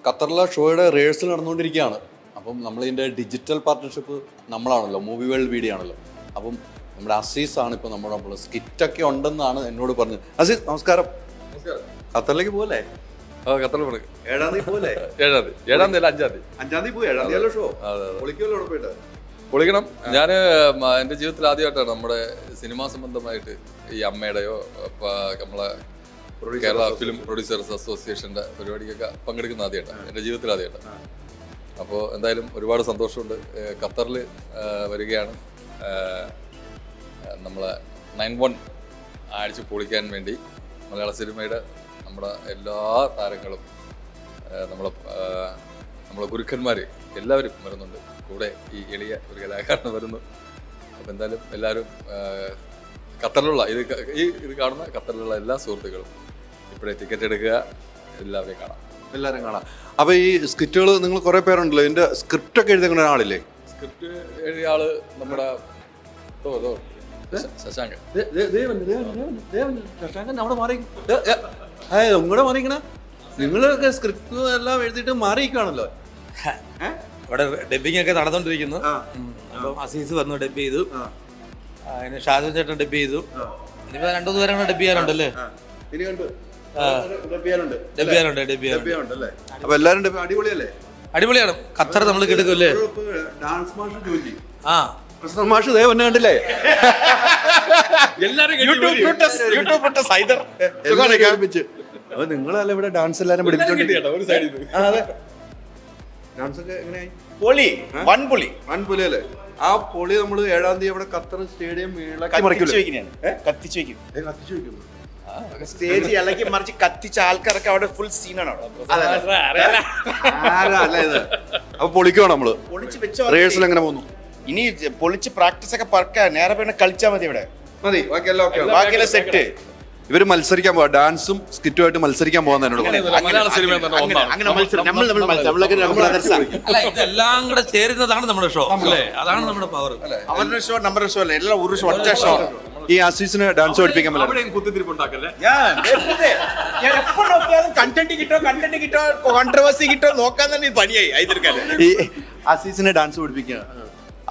ഖത്തറിലെ ഷോയുടെ റിഹേഴ്സൽ നടന്നുകൊണ്ടിരിക്കുകയാണ്. അപ്പം നമ്മളിതിൻ്റെ ഡിജിറ്റൽ പാർട്ട്ണർഷിപ്പ് നമ്മളാണല്ലോ, മൂവി വേൾഡ് വീഡിയോ ആണല്ലോ. അപ്പം നമ്മുടെ അസീസാണ് ഇപ്പോൾ നമ്മുടെ സ്കിറ്റൊക്കെ ഉണ്ടെന്നാണ് എന്നോട് പറഞ്ഞത്. അസീസ് നമസ്കാരം. ഖത്തറിലേക്ക് പോകല്ലേ? ഖത്തറിൽ പോയി. 7-ാം തീയതി പോലെ? 7-ാം തീയതി അല്ല 5-ാം തീയതി. 5-ാം തീയതി പോയി. 7-ാം തീയതി ഷോ പൊളിക്കുമല്ലോ അവിടെ പോയിട്ട്. പൊളിക്കണം. ഞാൻ എൻ്റെ ജീവിതത്തിൽ ആദ്യമായിട്ടാണ് നമ്മുടെ സിനിമാ സംബന്ധമായിട്ട് ഈ അമ്മയുടെയോ നമ്മളെ കേരള ഫിലിം പ്രൊഡ്യൂസേഴ്സ് അസോസിയേഷൻ്റെ പരിപാടിക്കൊക്കെ പങ്കെടുക്കുന്ന ആദ്യമായിട്ടാണ്, എൻ്റെ ജീവിതത്തിൽ ആദ്യമായിട്ടാണ്. അപ്പോൾ എന്തായാലും ഒരുപാട് സന്തോഷമുണ്ട്. ഖത്തറിൽ വരികയാണ്. നമ്മളെ 9-1 അടിച്ച് പൊളിക്കാൻ വേണ്ടി മലയാള സിനിമയുടെ നമ്മുടെ എല്ലാ താരങ്ങളും നമ്മളെ ഗുരുക്കന്മാർ എല്ലാവരും വരുന്നുണ്ട്. കൂടെ ഈ എളിയ ഒരു കലാകാരൻ വരുന്നു. അപ്പം എന്തായാലും എല്ലാവരും ഖത്തറിലുള്ള ഇത് കാണുന്ന ഖത്തറിലുള്ള എല്ലാ സുഹൃത്തുക്കളും ഇപ്പോഴേ ടിക്കറ്റ് എടുക്കുക, എല്ലാവരും കാണാം. അപ്പോൾ ഈ സ്ക്രിപ്റ്റുകൾ നിങ്ങൾ കുറേ പേരുണ്ടല്ലോ, ഇതിൻ്റെ സ്ക്രിപ്റ്റൊക്കെ എഴുതുന്ന ഒരാളില്ലേ? സ്ക്രിപ്റ്റ് എഴുതിയ ആള് നമ്മുടെ ശശാങ്കൻ. നിങ്ങളുടെ മാറിക്കണ നിങ്ങളൊക്കെ സ്ക്രിപ്റ്റ് എല്ലാം എഴുതിയിട്ട് മാറിയിരിക്കുകയാണല്ലോ. ഇവിടെ ഡബിങ് ഒക്കെ നടന്നുകൊണ്ടിരിക്കുന്നു. അപ്പം അസീസ് വന്നു ഡബ് ചെയ്തു, അതിന് ഷാജൻ ചേട്ടൻ ഡബ് ചെയ്തു. ഇനിയിപ്പോ 2-3 പേരെ ഡബ് ചെയ്യാനുണ്ടല്ലേ? അപ്പൊ എല്ലാരും അടിപൊളിയല്ലേ? അടിപൊളിയാണ്. ഖത്തർ നമ്മൾ കിടക്കുമല്ലേ? ഡാൻസ് മാഷ് ജോലി മാഷ് ദേ വന്നെ കണ്ടില്ലേ? അപ്പൊ നിങ്ങളല്ല ഇവിടെ ഡാൻസ് എല്ലാരും പഠിപ്പിച്ചോണ്ടിരിക്കുന്നത്. ഡാൻസ് ഒക്കെ എങ്ങനെയായി? പൊളി അല്ലേ? ആ പൊളി നമ്മള് 7-ാം തീയതി അവിടെ ഖത്തർ സ്റ്റേഡിയം കത്തിച്ചു വെക്കും. സ്റ്റേജ് ഇളക്കി മറിച്ച് കത്തിച്ച ആൾക്കാരൊക്കെ അവിടെ ഫുൾ സീനാണ്. അപ്പൊ പൊളിക്കുവാണ് നമ്മള്. പൊളിച്ച് വെച്ചോ. റിഹേഴ്സൽ എങ്ങനെ പോകുന്നു? ഇനി പൊളിച്ച് പ്രാക്ടീസ് ഒക്കെ പറക്കാ നേരെ പിന്നെ കളിച്ചാൽ മതി. ഇവിടെ മതി, ബാക്കിയെല്ലാം സെറ്റ്. ഇവര് മത്സരിക്കാൻ പോവാ, ഡാൻസും സ്കിറ്റുമായിട്ട് മത്സരിക്കാൻ പോകാൻ എന്നോട് മലയാള സിനിമ അല്ല, ഇതെല്ലാം കൂടെ ചേരുന്നതാണ് നമ്മുടെ ഷോ അല്ലേ? അതാണ് നമ്മുടെ പവർ. അവരുടെ ഷോ നമ്മുടെ ഷോ അല്ല, എല്ലാം ഒരു ഷോ, ഒറ്റ ഷോ. ഈ അസീസിന് ഡാൻസ് പഠിപ്പിക്കാൻ കണ്ടന്റ് കിട്ടോ കോൺട്രവേഴ്സി കിട്ടോ നോക്കാൻ തന്നെ പണിയായി. ഈ അസീസിനെ ഡാൻസ് പഠിപ്പിക്കുക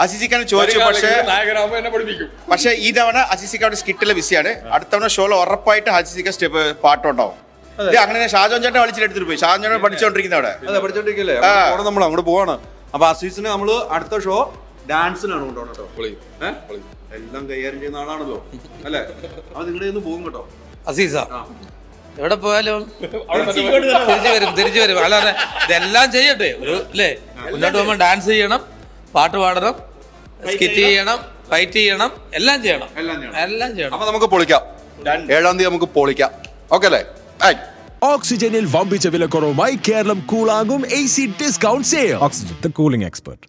അസീസിക്കാണ് ചോദിച്ചു. പക്ഷേ ഈ തവണ അസീസിക്ക അവിടെ സ്കിറ്റിലെ ബിസിയാണ്. അടുത്ത തവണ ഷോയിൽ ഉറപ്പായിട്ട് അസീസിക്ക സ്റ്റെപ്പ് പാട്ടുണ്ടാവും. ഇത് അങ്ങനെ ഷാജോൻ ചേട്ടൻ വിളിച്ചിട്ടെടുത്തിട്ട് പോയി. ഷാജോൻ ചേട്ടൻ പഠിച്ചോണ്ടിരിക്കുന്ന അവിടെ പഠിച്ചോണ്ടിരിക്കല്ലേ? നമ്മൾ അങ്ങോട്ട് പോവാണ്. അപ്പൊ അസീസിന് നമ്മള് അടുത്ത ഷോ ഡാൻസിനാണ് കൊണ്ടുപോകണം കേട്ടോ. എല്ലാം കൈകാര്യം ചെയ്യുന്ന ആളാണല്ലോ അല്ലെ? അപ്പൊ നിങ്ങളുടെ ഒന്ന് പോകും കേട്ടോ. അസീസ എവിടെ പോയാലും തിരിച്ചു വരും. അല്ലാതെ ഇതെല്ലാം ചെയ്യട്ടെ ഒരു അല്ലേ? മുന്നോട്ട് പോകുമ്പോൾ ഡാൻസ് ചെയ്യണം, പാട്ട് പാടണം, സ്കിറ്റ് ചെയ്യണം, ഫൈറ്റ് ചെയ്യണം, എല്ലാം ചെയ്യണം. അപ്പൊ നമുക്ക് പൊളിക്കാം. 7-ാം തീയതി നമുക്ക് പൊളിക്കാം. ഓക്കെ അല്ലേ? ഓക്സിജനിൽ വമ്പിച്ച വിലക്കുറവുമായി കേരളം കൂളാകും AC discount sale. Oxygen, the cooling expert.